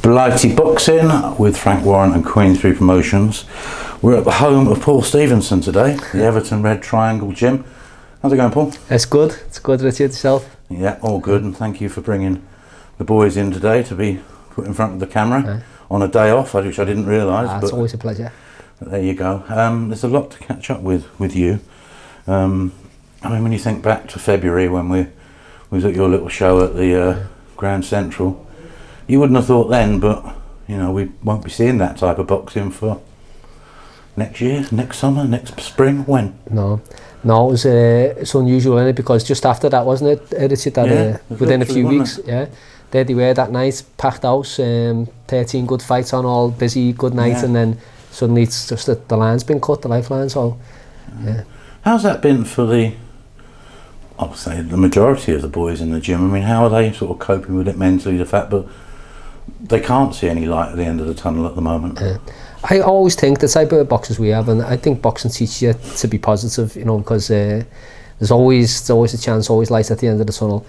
Blighty Boxing with Frank Warren and Queensbury Promotions. We're at the home of Paul Stevenson today, the Everton Red Triangle gym. How's it going, Paul? It's good, Richard. Yourself? Yeah, all good, and thank you for bringing the boys in today to be put in front of the camera on a day off, which I didn't realise. It's always a pleasure. But there you go. There's a lot to catch up with you. I mean, when you think back to February when we was at your little show at the Grand Central, you wouldn't have thought then, but you know, we won't be seeing that type of boxing for next year, next summer, next spring. When? No, it was it's unusual, isn't it? Because just after that, wasn't it, Richard? That, within a few weeks, there they were that night, packed house, 13 good fights on, all busy, good night, and then suddenly it's just that the line's been cut, the lifeline. So, how's that been for I would say the majority of the boys in the gym? I mean, how are they sort of coping with it mentally? The fact that they can't see any light at the end of the tunnel at the moment. I always think the type of boxers we have, and I think boxing teaches you to be positive, you know, because there's always a chance, always light at the end of the tunnel.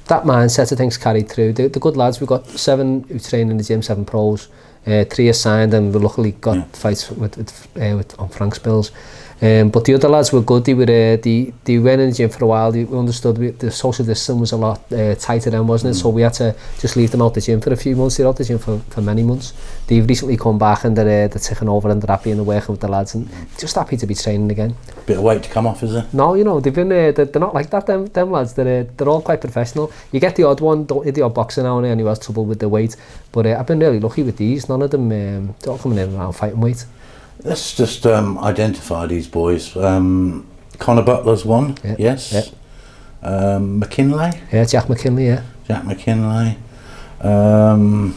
That mindset of things carried through. The good lads, we've got 7 who train in the gym, 7 pros, 3 are signed, and we luckily got fights with on Frank's bills. But the other lads were good. They went in the gym for a while. They understood the social distance was a lot tighter then, wasn't it? So we had to just leave them out the gym for a few months. They're out the gym for many months. They've recently come back and they're taking over and they're happy and they're working with the lads and just happy to be training again. Bit of weight to come off, is there? No, you know, they've been they're not like that. Them lads, they're all quite professional. You get the odd one, the odd boxer now and then who has trouble with the weight. But I've been really lucky with these. None of them they're all coming in around fighting weight. Let's just identify these boys. Connor Butler's one, yes. Mckinley? Yeah, Jack McKinley, Jack McKinley. Come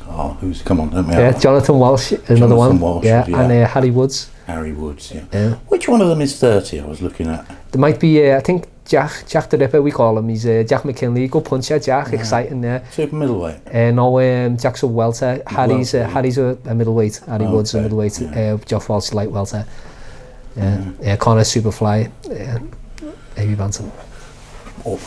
on, don't we? Yeah, Jonathan Walsh, another one. Walsh, and Harry Woods. Harry Woods, yeah. Which one of them is 30, I was looking at? There might be, I think, Jack the Ripper, we call him. He's Jack McKinley, good puncher, Jack, exciting there. Super middleweight? No, Jack's a welter. Harry's a middleweight. Harry Woods a middleweight. Josh Walsh light welter. Connor's super fly. Heavy bantam.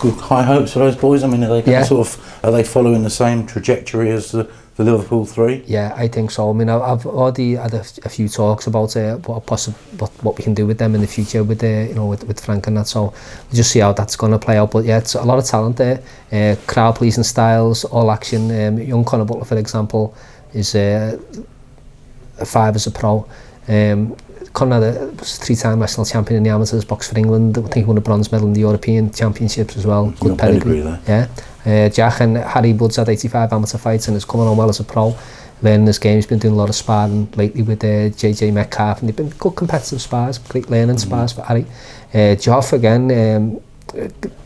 Good high hopes for those boys. I mean, are they following the same trajectory as the Liverpool 3? Yeah, I think so. I mean, I've already had a few talks about what we can do with them in the future with with Frank and that. So we'll just see how that's going to play out. But yeah, it's a lot of talent there. Crowd pleasing styles, all action. Young Conor Butler, for example, is 5 as a pro. Conor was 3-time national champion in the amateurs, boxed for England. I think he won a bronze medal in the European Championships as well. Good pedigree there. Jack and Harry Woods had 85 amateur fights and is coming on well as a pro. Learning his game, he's been doing a lot of sparring lately with JJ Metcalf, and they've been good competitive spars, great learning spars for Harry. Joff again,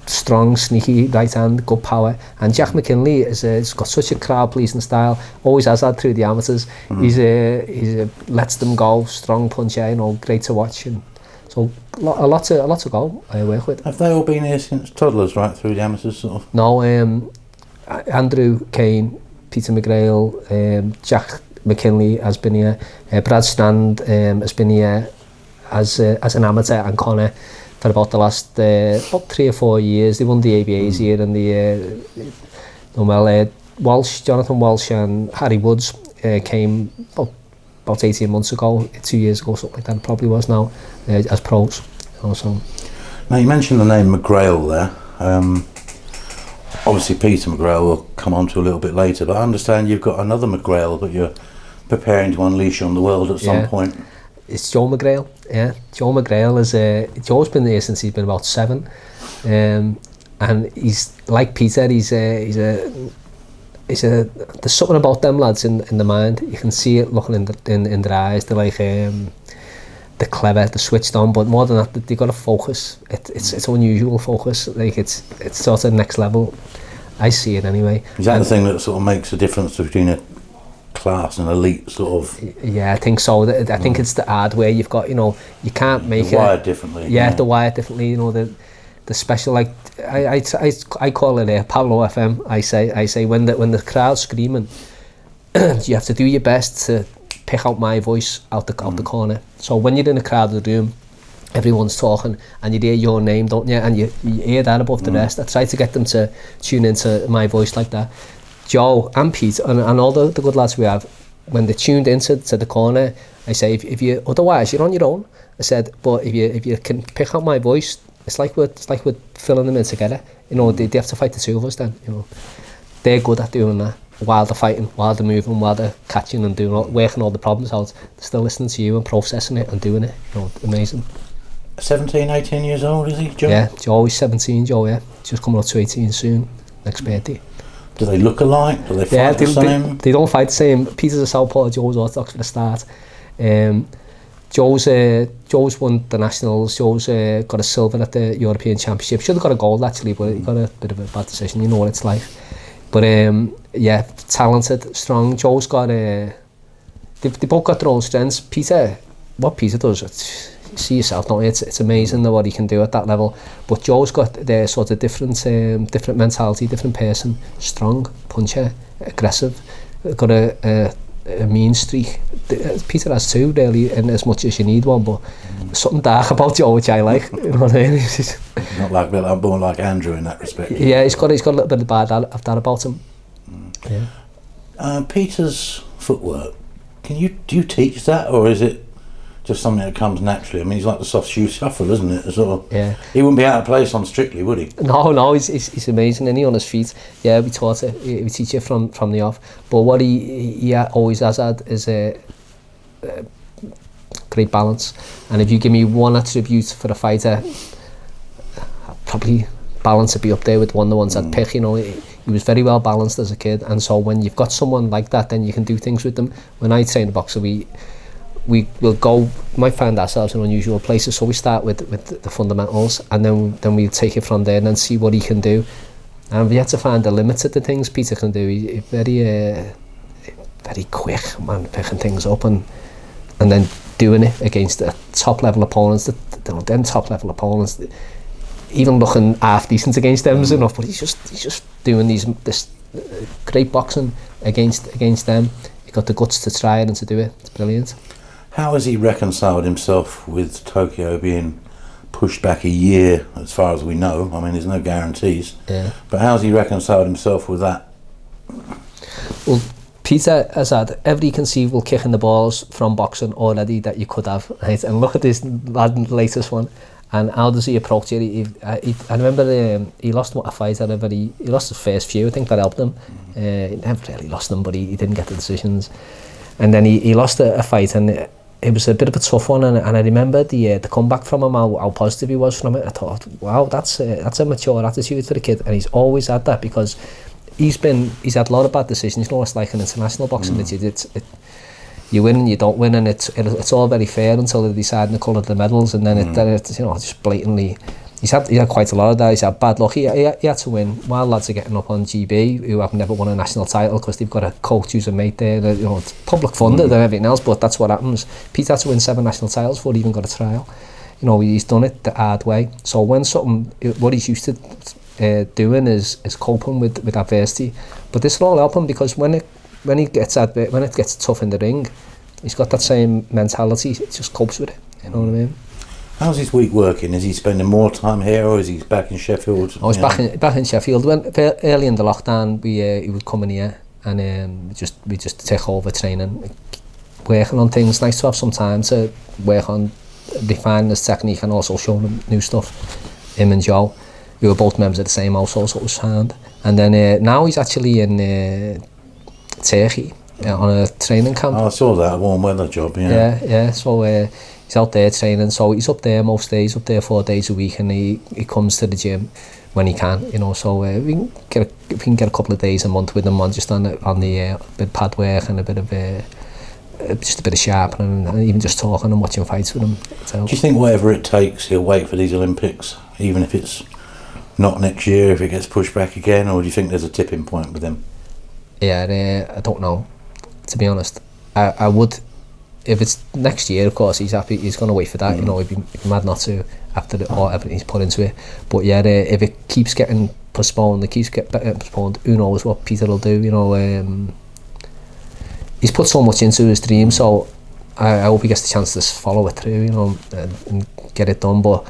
strong, sneaky right hand, good power. And Jack McKinley has got such a crowd pleasing style, always has had through the amateurs. He's lets them go, strong puncher, you know, great to watch. And so a lot to go. I work with. Have they all been here since toddlers, right through the amateurs, sort of? No, Andrew Kane, Peter McGrail, Jack McKinley has been here. Brad Strand has been here as an amateur, and Connor for about the last about 3 or 4 years. They won the ABAs here, and Jonathan Walsh and Harry Woods came about 18 months ago, 2 years ago, something like that it probably was now, as pros. Also. Now you mentioned the name McGrail there. Obviously Peter McGrail will come on to a little bit later, but I understand you've got another McGrail that you're preparing to unleash on the world at some point. It's Joe McGrail. Joe McGrail Joe's been there since he's been about 7, and he's like Peter. There's something about them lads in the mind. You can see it looking in their eyes. They're like they're clever, they're switched on, but more than that, they got a focus. It's unusual focus. Like it's sort of next level. I see it anyway. Is that the thing that sort of makes a difference between a class and elite sort of? Yeah, I think so. I think it's the hardware you've got. You know, you can't make it wired differently. They're wired differently. You know, the special, like I call it Pablo FM. I say when the crowd's screaming, you have to do your best to pick out my voice out the corner. So when you're in a crowded room, everyone's talking and you hear your name, don't you? And you hear that above the rest. I try to get them to tune into my voice like that. Joe and Pete and all the good lads we have, when they tuned into the corner, I say, if you otherwise you're on your own. I said, but if you can pick up my voice, it's like we're filling them in together. You know, they have to fight the two of us then. You know, they're good at doing that while they're fighting, while they're moving, while they're catching and working all the problems out. They're still listening to you and processing it and doing it. You know, amazing. 17, 18 years old, is he, Joe? Yeah, Joe is 17, Joe, yeah. Just coming up to 18 soon, next birthday. Do they look alike? Do they fight the same? They don't fight the same. Peter's a southpaw, Joe's orthodox for the start. Joe's won the nationals. Joe's got a silver at the European Championship. Should have got a gold actually, but he got a bit of a bad decision. You know what it's like. But yeah, talented, strong. Joe's got they both got their own strengths. What Peter does, you see yourself, don't you? It's amazing what he can do at that level. But Joe's got their sort of different mentality, different person. Strong, puncher, aggressive. Got a mean streak. Peter has too, really, and as much as you need one, but there's something dark about Joe which I like. You know what I mean? Not like Bill, I'm more like Andrew in that respect. Yeah, he's got a little bit of that about him. Yeah. Peter's footwork, do you teach that, or is it just something that comes naturally? I mean, he's like the soft shoe shuffle, isn't it? Sort of, yeah. He wouldn't be out of place on Strictly, would he? No, he's amazing, and he on his feet. Yeah, we taught it. We teach it from the off. But what he always has had is a great balance. And if you give me one attribute for a fighter, probably balance would be up there with one of the ones I'd pick. You know, he was very well balanced as a kid, and so when you've got someone like that, then you can do things with them. When I train a boxer, we might find ourselves in unusual places, so we start with the fundamentals, and then we take it from there and then see what he can do. And we have to find the limits of the things Peter can do. He's very quick, man, picking things up and then doing it against the top level opponents. Them top level opponents, even looking half decent against them is enough, but he's just doing this great boxing against them. He got the guts to try it and to do it. It's brilliant. How has he reconciled himself with Tokyo being pushed back a year, as far as we know? I mean, there's no guarantees. Yeah. But how's he reconciled himself with that? Well, Peter has had every conceivable kick in the balls from boxing already that you could have, right? And look at this latest one. And how does he approach it? I remember he lost a fight he lost his first few. I think that helped him. He never really lost them, but he didn't get the decisions. And then he lost a fight, and it was a bit of a tough one. And I remember the comeback from him, how positive he was from it. I thought, wow, that's a mature attitude for the kid, and he's always had that, because he's had a lot of bad decisions. You know, it's like an international boxing. You win and you don't win, and it's all very fair until they decide the colour of the medals, and then it's just blatantly. He's had quite a lot of that. He's had bad luck. He had to win while lads are getting up on GB who have never won a national title because they've got a coach who's a mate there. You know, it's public funded and everything else, but that's what happens. Pete had to win 7 national titles before he even got a trial. You know, he's done it the hard way. So when what he's used to doing is coping with adversity, but this will all help him, because when it gets tough in the ring, he's got that same mentality. He just copes with it. You know what I mean? How's his week working? Is he spending more time here, or is he back in Sheffield? Oh, he's back in Sheffield. When early in the lockdown, he would come in here, and we just take over training, working on things. Nice to have some time to work on refining his technique and also showing him new stuff. Him and Joe, we were both members of the same household, so it was sound. And then now he's actually in Turkey on a training camp. Oh, I saw that, a warm weather job. Yeah. So he's out there training, so he's up there most days, up there 4 days a week, and he comes to the gym when he can, you know. So if we can get a couple of days a month with him on the bit of pad work and a bit of just a bit of sharpening, and even just talking and watching fights with him. Do you think whatever it takes, he'll wait for these Olympics, even if it's not next year, if it gets pushed back again, or do you think there's a tipping point with him? Yeah, I don't know, to be honest. I would. If it's next year, of course, he's happy. He's going to wait for that. You know, he'd be mad not to after everything he's put into it. But yeah, if it keeps getting postponed, who knows what Peter will do? You know, he's put so much into his dream, so I hope he gets the chance to follow it through. You know, and get it done. But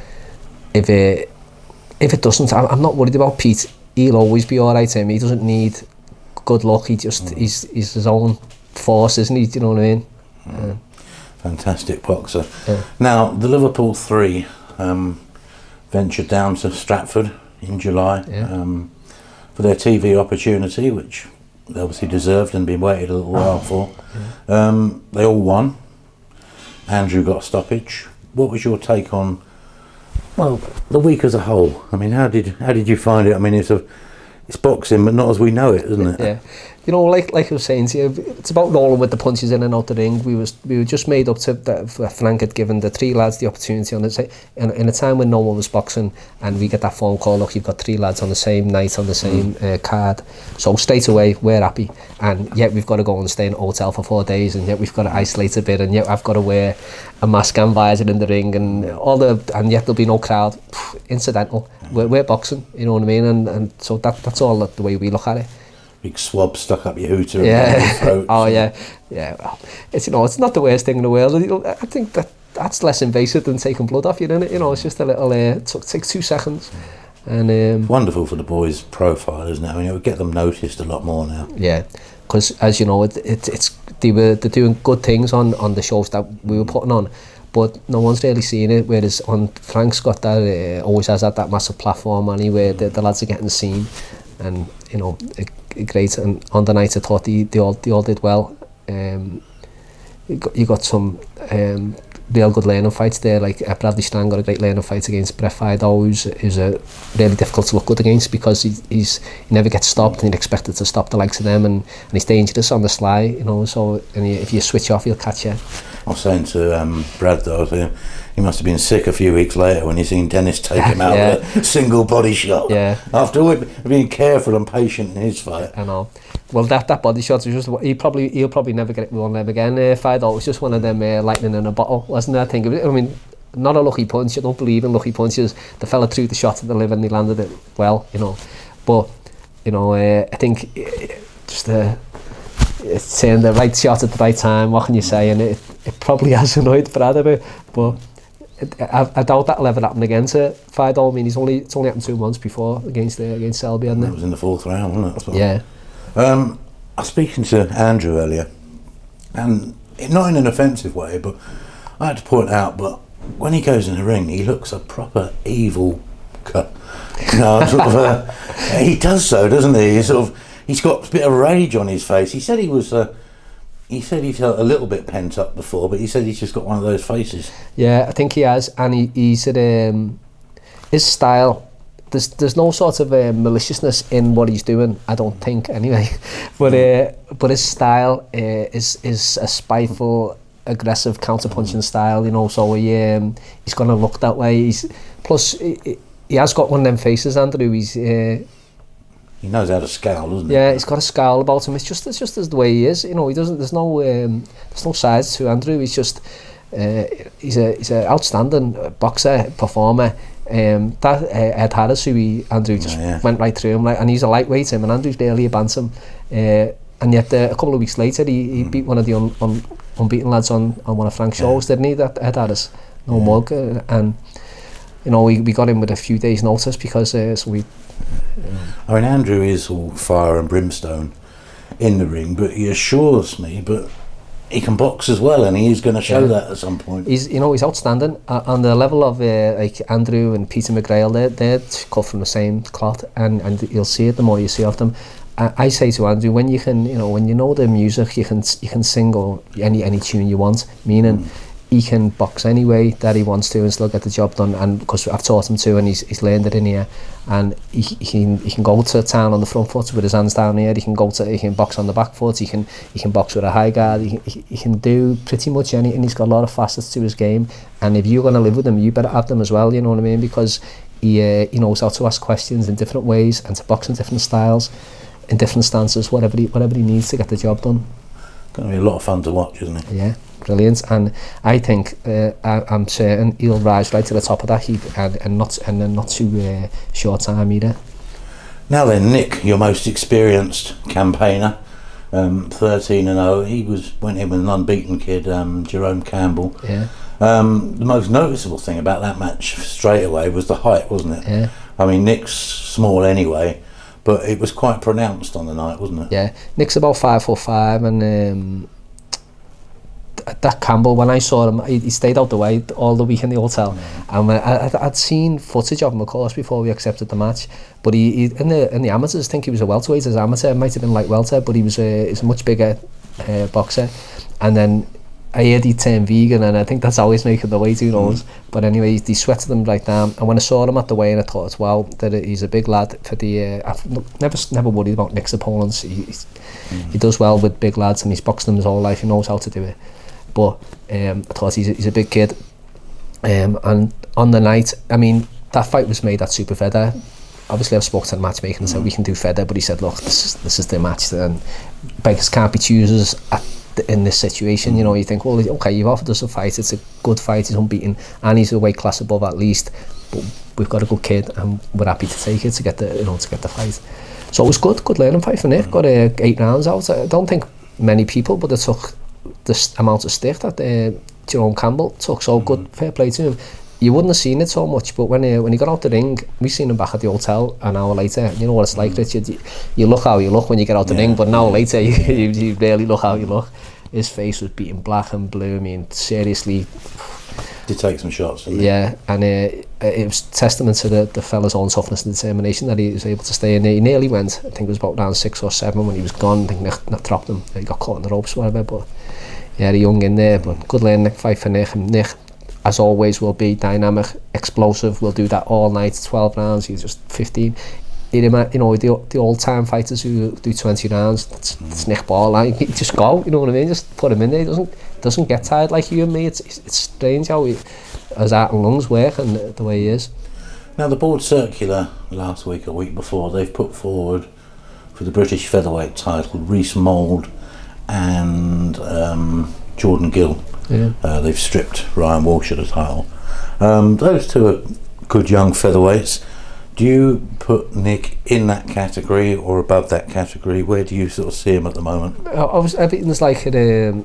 if it doesn't, I'm not worried about Pete. He'll always be all right. He doesn't need good luck. He just he's his own force, isn't he? Do you know what I mean? Fantastic boxer. Now the Liverpool 3 ventured down to Stratford in July for their TV opportunity, which they obviously deserved and been waited a little while for. They all won. Andrew got a stoppage. What was your take on, well, the week as a whole? I mean, how did you find it? I mean, it's boxing, but not as we know it, isn't it? Yeah. You know, like I was saying to you, it's about rolling with the punches in and out the ring. We were just made up to that. Frank had given the 3 lads the opportunity on the in a time when no one was boxing, and we get that phone call, look, you've got 3 lads on the same night on the same card. So straight away we're happy, and yet we've got to go and stay in a hotel for 4 days, and yet we've got to isolate a bit, and yet I've got to wear a mask and visor in the ring, and and yet there'll be no crowd. Incidental. We're boxing, you know what I mean, and so that's all the way we look at it. Big swab stuck up your hooter and your throat. Oh yeah. Well, it's it's not the worst thing in the world. I think that's less invasive than taking blood off you, isn't it? It's just a little. Takes 2 seconds, and wonderful for the boys' profile, isn't it? I mean, it would get them noticed a lot more now. Yeah, because as you know, they're doing good things on the shows that we were putting on, but no one's really seeing it. Whereas on Frank's got that, always has had that massive platform anyway, where the lads are getting seen, and great. And on the night I thought they all did well. You got some real good learning fights there, like Bradley Strang got a great learning fight against Brett Fido, who's a really difficult to look good against, because he never gets stopped, and you're expected to stop the likes of them, and he's dangerous on the sly, so if you switch off, he'll catch you. I was saying to Brad, though, he must have been sick a few weeks later when he seen Dennis take him out with a single body shot. Yeah. After being careful and patient in his fight. I know. Well, that body shot was just, he'll probably never get it won again. Fido, it was just one of them lightning in a bottle, wasn't it? I think. I mean, not a lucky punch. I don't believe in lucky punches. The fella threw the shot at the liver and he landed it well, But I think just it's saying the right shot at the right time. What can you say? And it probably has annoyed Brad a bit, but I doubt that'll ever happen again to Fido. I mean, it's only happened 2 months before against Selby, hasn't it? That was in the 4th round, wasn't it? Yeah. I was speaking to Andrew earlier, and not in an offensive way, but I had to point out, but when he goes in the ring, he looks a proper evil cut. He does so, doesn't he? He's got a bit of rage on his face. He said he felt a little bit pent up before, but he said he's just got one of those faces. Yeah, I think he has, and he said his style, there's no sort of maliciousness in what he's doing, I don't think, anyway. But his style is a spiteful, aggressive counter-punching style, so he's going to look that way. Plus he has got one of them faces, Andrew. He knows how to scowl, doesn't he? Yeah, he's got a scowl about him. It's just as the way he is. He doesn't. There's no sides to Andrew. He's just he's an outstanding boxer, performer. That Ed Harris, who Andrew just went right through him, and he's a lightweight, and Andrew's barely a bantam. And yet a couple of weeks later, he beat one of the unbeaten lads on one of Frank's shows, didn't he? That Ed Harris, no mug, and we got him with a few days' notice because I mean, Andrew is all fire and brimstone in the ring, but he assures me, but he can box as well, and he is going to show that at some point. He's outstanding on the level of like Andrew and Peter McGrail. They're cut from the same cloth, and you'll see it the more you see of them. I say to Andrew, when you can, when you know the music, you can sing or any tune you want. Meaning, he can box any way that he wants to and still get the job done. And because I've taught him to, and he's learned it in here. And he can go to town on the front foot with his hands down here. He can box on the back foot. He can box with a high guard. He can do pretty much anything. He's got a lot of facets to his game. And if you're going to live with him, you better have them as well. You know what I mean? Because he knows how to ask questions in different ways and to box in different styles, in different stances, whatever he needs to get the job done. Going to be a lot of fun to watch, isn't it? Yeah, brilliant. And I think I'm certain he'll rise right to the top of that heap, and not too short time either. Now then, Nick, your most experienced campaigner, 13-0. He went in with an unbeaten kid, Jerome Campbell. Yeah. The most noticeable thing about that match straight away was the height, wasn't it? Yeah. I mean, Nick's small anyway, but it was quite pronounced on the night, wasn't it? Yeah, Nick's about 5'5", and that Campbell, when I saw him, he stayed out the way all the week in the hotel, and I'd seen footage of him, of course, before we accepted the match. But he in the amateurs, I think he was a welterweight as amateur. It might have been like welter, but he was a much bigger boxer. And then I heard he turned vegan, and I think that's how he's making the weight, who knows. But anyway, he sweated him right down. And when I saw him at the weigh-in, I thought as well that he's a big lad for the. I've never worried about Nick's opponents. He does well with big lads, and he's boxed them his whole life. He knows how to do it. But I thought he's a big kid. And on the night, I mean, that fight was made at Super Feather. Obviously, I've spoken to the matchmaker and said we can do Feather, but he said, look, this is the match, and beggars can't be choosers in this situation. You know, you think, well, okay, you've offered us a fight, it's a good fight, he's unbeaten, and he's a weight class above at least, but we've got a good kid, and we're happy to take it to get the fight. So it was good learning fight for Nick. Got 8 rounds out. I don't think many people, but it took the amount of stick that Jerome Campbell took. So good, fair play to him. You wouldn't have seen it so much, but when he got out the ring, we seen him back at the hotel an hour later. You know what it's like, Richard. You look how you look when you get out the ring, but an hour later you really look how you look. His face was beaten black and blue. I mean, seriously. Did take some shots, didn't he? Yeah, and it was testament to the fella's own toughness and determination that he was able to stay in there. He nearly went. I think it was about round 6 or 7 when he was gone. I think Nick dropped him. He got caught in the ropes or whatever, but yeah, the young in there. But good learning fight for Nick. And Nick, as always, will be dynamic, explosive. We'll do that all night, 12 rounds. He's just 15. You know, the old-time fighters who do 20 rounds, it's Nick Ball. Like, just go, you know what I mean? Just put him in there. He doesn't get tired like you and me. It's strange how his heart and lungs work and the way he is. Now, the board circular last week or week before, they've put forward for the British featherweight title Reece Mould and Jordan Gill. Yeah. They've stripped Ryan Walsh of the title. Those two are good young featherweights. Do you put Nick in that category or above that category? Where do you sort of see him at the moment? Everything's like a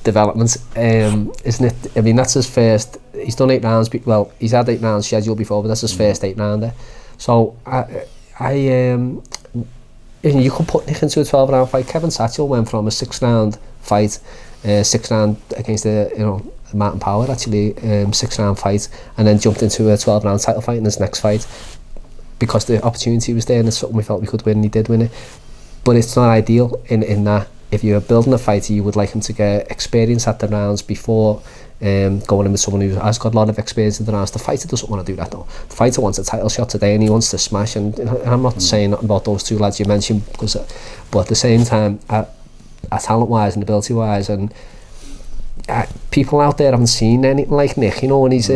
development, isn't it? I mean, that's his first. He's done 8 rounds. Well, he's had 8 rounds scheduled before, but that's his first 8 rounder. So you could put Nick into a 12-round fight. Kevin Satchell went from a 6-round fight, 6-round against Martin Power, actually, 6-round fight, and then jumped into a 12-round title fight in his next fight because the opportunity was there and it's something we felt we could win, and he did win it. But it's not ideal in that if you're building a fighter, you would like him to get experience at the rounds before going in with someone who has got a lot of experience in the rounds. The fighter doesn't want to do that though. The fighter wants a title shot today and he wants to smash, and I'm not saying nothing about those 2 lads you mentioned, but at the same time, talent wise and ability wise, and people out there haven't seen anything like Nick, you know, and he's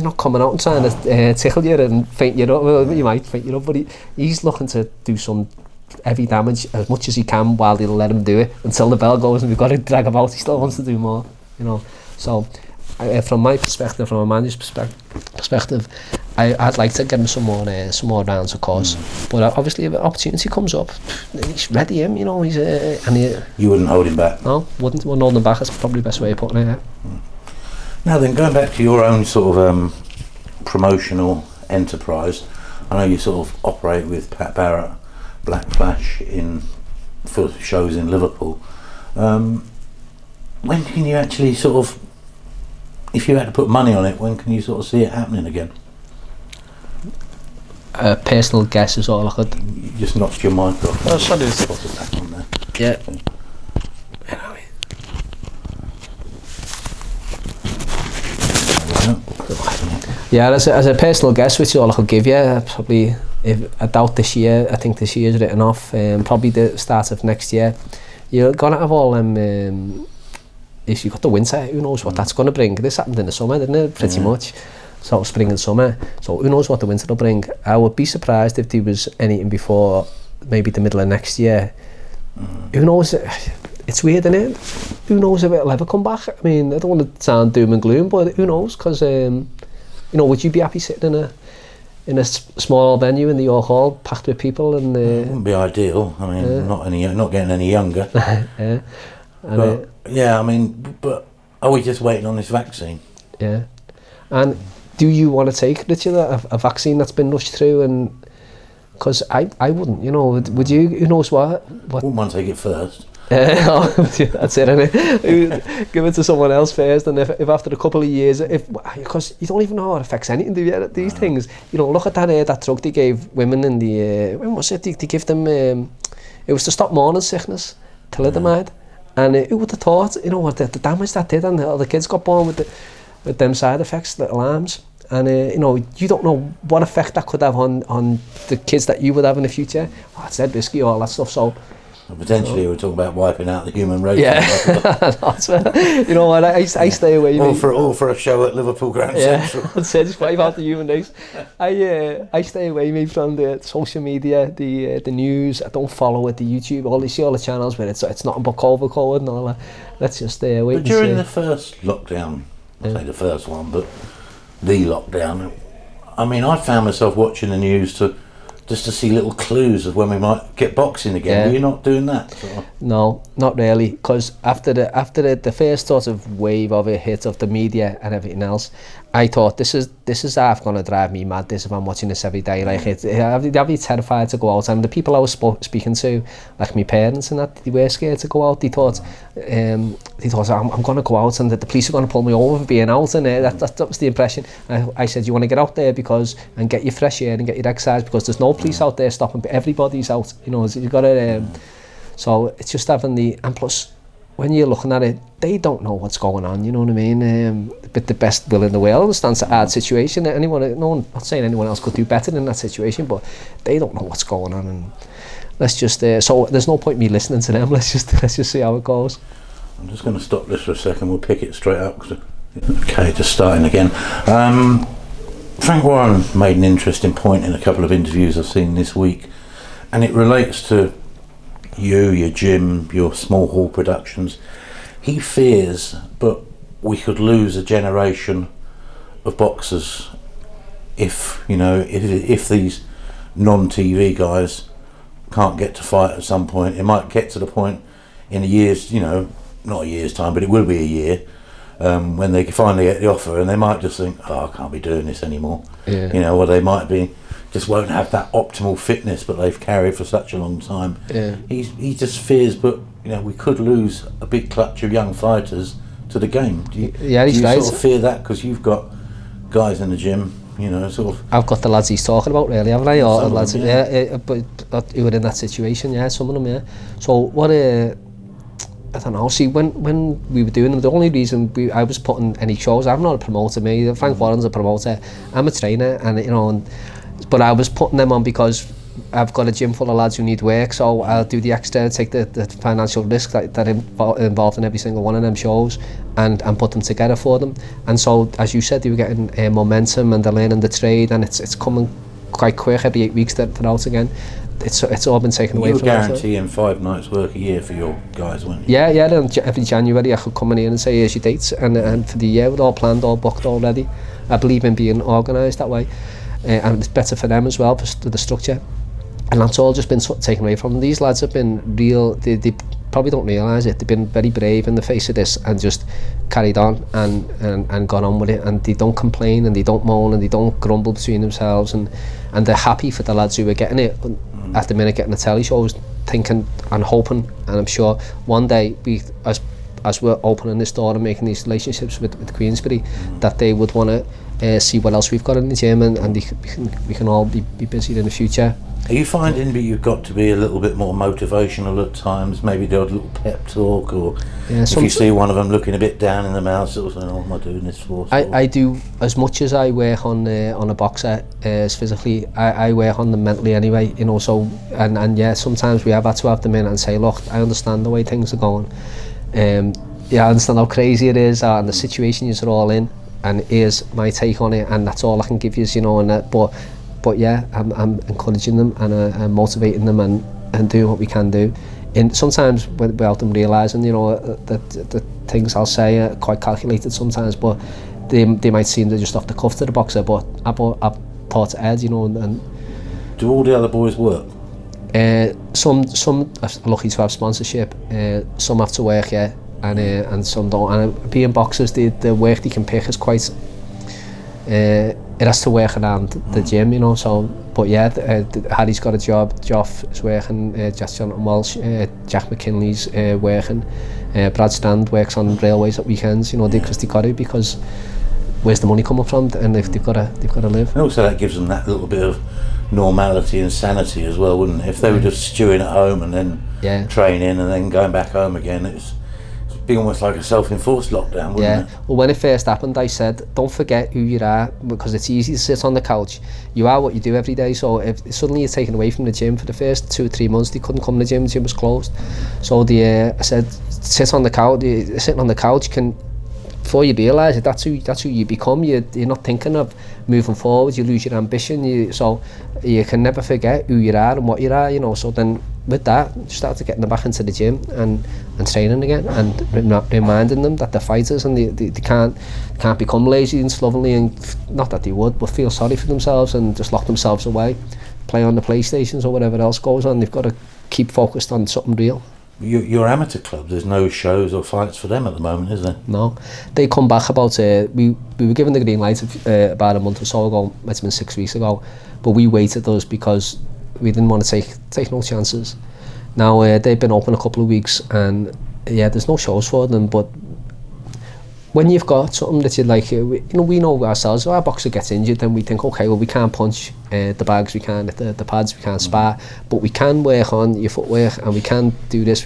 not coming out and trying to tickle you and faint you up. Well, you might faint you up, but he's looking to do some heavy damage as much as he can while they'll let him do it until the bell goes and we've got to drag him out. He still wants to do more, you know. So from my perspective, from a manager's perspective, I'd like to give him some more rounds, of course. But obviously, if an opportunity comes up, he's ready. You know, you wouldn't hold him back. No, wouldn't hold him back. That's probably the best way of putting it. Yeah. Now then, going back to your own sort of promotional enterprise, I know you sort of operate with Pat Barrett, Black Flash for shows in Liverpool. When can you actually sort of, if you had to put money on it, when can you sort of see it happening again? A personal guess is all I could. You just notched your mic off. Oh, sorry. Put it back on there. Yeah. Yeah, as a personal guess, which is all I could give you, probably, I doubt this year. I think this year's written off. Probably the start of next year. You're gonna have all if you've got the winter, who knows what that's gonna bring. This happened in the summer, didn't it? Pretty much. Sort of spring and summer. So who knows what the winter will bring. I would be surprised if there was anything before maybe the middle of next year. Who knows? It's weird, isn't it? Who knows if it'll ever come back? I mean, I don't want to sound doom and gloom, but who knows? Because would you be happy sitting in a small venue in the York Hall, packed with people? And it wouldn't be ideal. I mean, not getting any younger. Yeah. But yeah, I mean, but are we just waiting on this vaccine? Yeah. And do you want to take, Richard, a vaccine that's been rushed through and because I wouldn't, you know, would you? Who knows what? Wouldn't want to take it first. That's it, innit? Give it to someone else first, and if after a couple of years, because you don't even know how it affects anything, do you? These things, you know, look at that drug they gave women in the when was it? They give them it was to stop morning sickness, thalidomide, and who would have thought, you know, what the damage that did, and the kids got born with them side effects, little arms. And you know, you don't know what effect that could have on the kids that you would have in the future. Oh, it's dead risky, all that stuff. So potentially we're talking about wiping out the human race. Yeah, that's you know what, I stay away. All for a show at Liverpool Grand Central. I'd say just wipe out the human race. I stay away, mate, from the social media, the news. I don't follow it, the YouTube, all the channels where it's nothing but COVID and all that. Let's just stay away. But during the first lockdown, I'll say the first one, but the lockdown, I mean, I found myself watching the news just to see little clues of when we might get boxing again. Were you not doing that? No, not really, because after the first sort of wave of it hit of the media and everything else, I thought this is half going to drive me mad, this, if I'm watching this every day. Like, I'd be terrified to go out, and the people I was speaking to, like my parents and that, they were scared to go out. They thought I'm going to go out and the police are going to pull me over for being out, and that was the impression. I said, you want to get out there and get your fresh air and get your exercise, because there's no police out there stopping, everybody's out, you know. So you've got to so it's just having and plus when you're looking at it, they don't know what's going on, you know what I mean? With the best will in the world, it's a hard situation. Not saying anyone else could do better in that situation, but they don't know what's going on, and let's just so there's no point me listening to them. Let's just see how it goes. I'm just going to stop this for a second. We'll pick it straight up. Okay, just starting again. Frank Warren made an interesting point in a couple of interviews I've seen this week, and it relates to you, your gym, your small hall productions. He fears, but we could lose a generation of boxers if these non-TV guys can't get to fight at some point. It might get to the point in a year's, not a year's time, but it will be a year, when they finally get the offer, and they might just think, I can't be doing this anymore. Yeah. Or they might just won't have that optimal fitness, but they've carried for such a long time. Yeah. He just fears, but we could lose a big clutch of young fighters to the game. Do you right. sort of fear that, because you've got guys in the gym, sort of? I've got the lads he's talking about, really, haven't I? Or lads, them, but who were in that situation, some of them, yeah. So what I don't know. See, when we were doing them, the only reason I was putting any shows, I'm not a promoter, me. Frank Warren's a promoter. I'm a trainer, and but I was putting them on because I've got a gym full of lads who need work, so I'll do the extra, take the financial risk that involved in every single one of them shows, and put them together for them. And so, as you said, they were getting momentum, and they're learning the trade, and it's coming quite quick. Every 8 weeks they're out again. It's all been taken away from them. You were guaranteeing 5 nights work a year for your guys, weren't you? Yeah. Every January I could come in here and say, here's your dates, and for the year we're all planned, all booked already. I believe in being organised that way, and it's better for them as well, for the structure. And that's all just been taken away from them. These lads have been real. They probably don't realise it. They've been very brave in the face of this, and just carried on and gone on with it. And they don't complain, and they don't moan, and they don't grumble between themselves. And they're happy for the lads who are getting it at the minute, getting the telly shows, thinking and hoping. And I'm sure one day, as we're opening this door and making these relationships with Queensberry, that they would want to see what else we've got in the gym, and we can all be busy in the future. Are you finding that you've got to be a little bit more motivational at times? Maybe the odd little pep talk, or if you see one of them looking a bit down in the mouth, sort of saying, "What am I doing this for?" I do, as much as I work on a boxer as physically, I work on them mentally anyway. So and yeah, sometimes we have had to have them in and say, "Look, I understand the way things are going. I understand how crazy it is, and the situation you're all in, and here's my take on it, and that's all I can give you, and that, But yeah, I'm encouraging them, and I'm motivating them, and doing what we can do. And sometimes without them realising, that the things I'll say are quite calculated sometimes, but they might seem they're just off the cuff to the boxer. But I've thought ahead, and do all the other boys work? Some are lucky to have sponsorship. Some have to work, and some don't. And being boxers, the work they can pick is quite. it has to work around the gym, you know. So, but yeah, Harry's got a job. Joff is working. Jonathan Walsh, Jack McKinley's working. Brad Strand works on railways at weekends, you know, because they got to, because where's the money coming from? And they've got to live. And also that gives them that little bit of normality and sanity as well, wouldn't it? If they were just stewing at home and then training and then going back home again, it's be almost like a self-enforced lockdown, wouldn't it? Well, when it first happened, I said, don't forget who you are, because it's easy to sit on the couch. You are what you do every day, so if suddenly you're taken away from the gym for the first 2 or 3 months, they couldn't come to the gym was closed. So I said, sit on the couch, sitting on the couch can, before you realise it, that's who you become. You're not thinking of moving forward, you lose your ambition, so you can never forget who you are and what you are, you know. So then with that, started getting them back into the gym and training again, and reminding them that they're fighters and they can't become lazy and slovenly, and not that they would, but feel sorry for themselves and just lock themselves away, play on the PlayStations or whatever else goes on. They've got to keep focused on something real. Your amateur club, there's no shows or fights for them at the moment, is there? No. They come back about, we were given the green light about a month or so ago, it's been 6 weeks ago, but we waited those because we didn't want to take no chances. Now they've been open a couple of weeks, and yeah, there's no shows for them, but when you've got something that you like, we know ourselves, if our boxer gets injured, then we think, okay, well, we can't punch the bags, we can't the pads, we can't spar, but we can work on your footwork, and we can do this,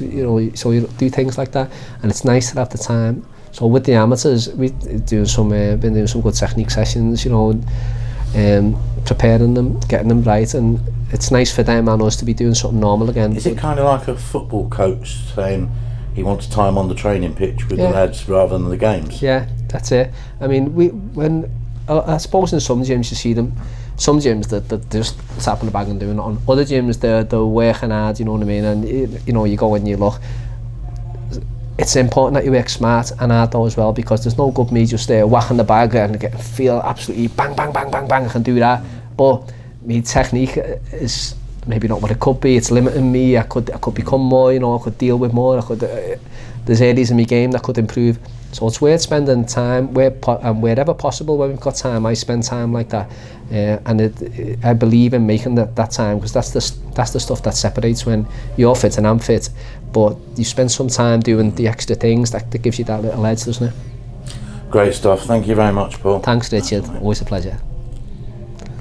so you do things like that, and it's nice to have the time. So with the amateurs, we've been doing some good technique sessions, preparing them, getting them right, and it's nice for them and us to be doing something normal again. Is it kind of like a football coach saying he wants time on the training pitch with the lads rather than the games? Yeah, that's it. I mean, I suppose in some gyms you see them, some gyms that just tapping the bag and doing it. On other gyms they're working hard, you know what I mean, and you go and you look. It's important that you work smart and hard though as well, because there's no good me just whacking the bag and feel absolutely bang, bang, bang, bang, bang, I can do that. But my technique is maybe not what it could be. It's limiting me. I could become more, I could deal with more. There's areas in my game that could improve. So it's worth spending time and wherever possible when we've got time. I spend time like that, and I believe in making that time, because that's the stuff that separates when you're fit and I'm fit. But you spend some time doing the extra things that gives you that little edge, doesn't it? Great stuff. Thank you very much, Paul. Thanks, Richard. Always a pleasure.